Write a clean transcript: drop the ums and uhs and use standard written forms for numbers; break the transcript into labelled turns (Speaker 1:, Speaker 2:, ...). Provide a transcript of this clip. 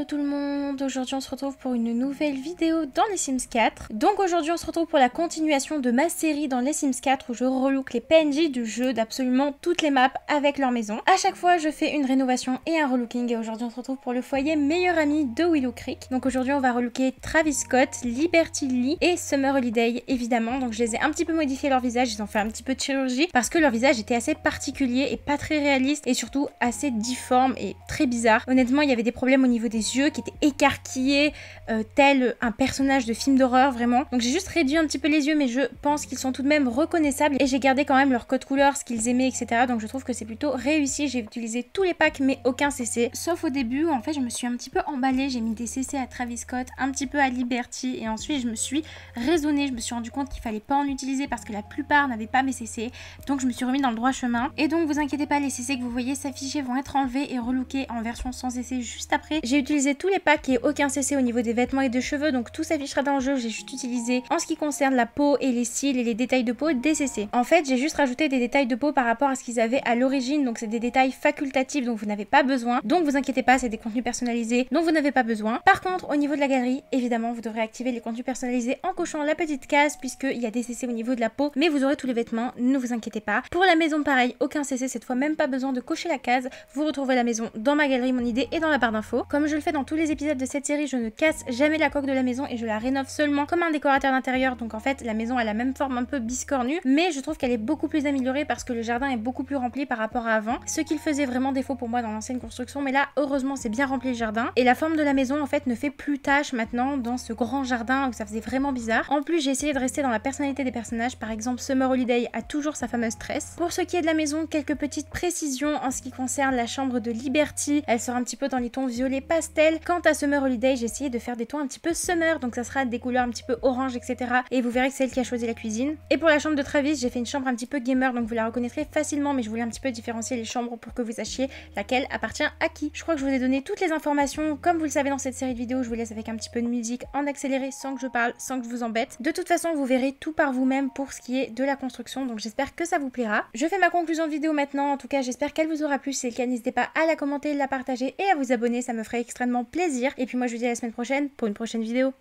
Speaker 1: tout le monde, aujourd'hui on se retrouve pour une nouvelle vidéo dans les Sims 4. Donc aujourd'hui on se retrouve pour la continuation de ma série dans les Sims 4 où je relook les PNJ du jeu d'absolument toutes les maps avec leur maison. À chaque fois je fais une rénovation et un relooking et aujourd'hui on se retrouve pour le foyer meilleur ami de Willow Creek. Donc aujourd'hui on va relooker Travis Scott, Liberty Lee et Summer Holiday évidemment. Donc je les ai un petit peu modifié leur visage, ils ont fait un petit peu de chirurgie parce que leur visage était assez particulier et pas très réaliste et surtout assez difforme et très bizarre. Honnêtement il y avait des problèmes au niveau des yeux qui étaient écarquillés tel un personnage de film d'horreur vraiment. Donc j'ai juste réduit un petit peu les yeux mais je pense qu'ils sont tout de même reconnaissables et j'ai gardé quand même leur code couleur, ce qu'ils aimaient etc. Donc je trouve que c'est plutôt réussi. J'ai utilisé tous les packs mais aucun CC. Sauf au début où en fait je me suis un petit peu emballée. J'ai mis des CC à Travis Scott, un petit peu à Liberty et ensuite je me suis raisonnée. Je me suis rendu compte qu'il fallait pas en utiliser parce que la plupart n'avaient pas mes CC. Donc je me suis remis dans le droit chemin. Et donc vous inquiétez pas, les CC que vous voyez s'afficher vont être enlevés et relookés en version sans CC juste après. J'ai utilisé tous les packs et aucun CC au niveau des vêtements et des cheveux, donc tout s'affichera dans le jeu. J'ai juste utilisé en ce qui concerne la peau et les cils et les détails de peau des CC. En fait j'ai juste rajouté des détails de peau par rapport à ce qu'ils avaient à l'origine, donc c'est des détails facultatifs donc vous n'avez pas besoin. Donc vous inquiétez pas, c'est des contenus personnalisés donc vous n'avez pas besoin. Par contre au niveau de la galerie, évidemment vous devrez activer les contenus personnalisés en cochant la petite case puisqu'il y a des CC au niveau de la peau, mais vous aurez tous les vêtements, ne vous inquiétez pas. Pour la maison pareil, aucun CC cette fois, même pas besoin de cocher la case. Vous retrouvez la maison dans ma galerie, mon idée et dans la barre d'infos. Comme je le fais dans tous les épisodes de cette série, je ne casse jamais la coque de la maison et je la rénove seulement comme un décorateur d'intérieur. Donc en fait la maison a la même forme un peu biscornue, mais je trouve qu'elle est beaucoup plus améliorée parce que le jardin est beaucoup plus rempli par rapport à avant, ce qu'il faisait vraiment défaut pour moi dans l'ancienne construction. Mais là heureusement c'est bien rempli le jardin et la forme de la maison en fait ne fait plus tâche maintenant dans ce grand jardin où ça faisait vraiment bizarre. En plus j'ai essayé de rester dans la personnalité des personnages. Par exemple Summer Holiday a toujours sa fameuse tresse. Pour ce qui est de la maison, quelques petites précisions en ce qui concerne la chambre de Liberty. Elle sera un petit peu dans les tons violet pastel. Quant à Summer Holiday, j'ai essayé de faire des tons un petit peu summer, donc ça sera des couleurs un petit peu orange etc. Et vous verrez que c'est elle qui a choisi la cuisine. Et pour la chambre de Travis, j'ai fait une chambre un petit peu gamer, donc vous la reconnaîtrez facilement, mais je voulais un petit peu différencier les chambres pour que vous sachiez laquelle appartient à qui. Je crois que je vous ai donné toutes les informations. Comme vous le savez dans cette série de vidéos, je vous laisse avec un petit peu de musique en accéléré sans que je parle, sans que je vous embête. De toute façon, vous verrez tout par vous-même pour ce qui est de la construction, donc j'espère que ça vous plaira. Je fais ma conclusion de vidéo maintenant, en tout cas j'espère qu'elle vous aura plu. Si c'est le cas, n'hésitez pas à la commenter, la partager et à vous abonner, ça me ferait extrêmement plaisir. Et puis moi je vous dis à la semaine prochaine pour une prochaine vidéo.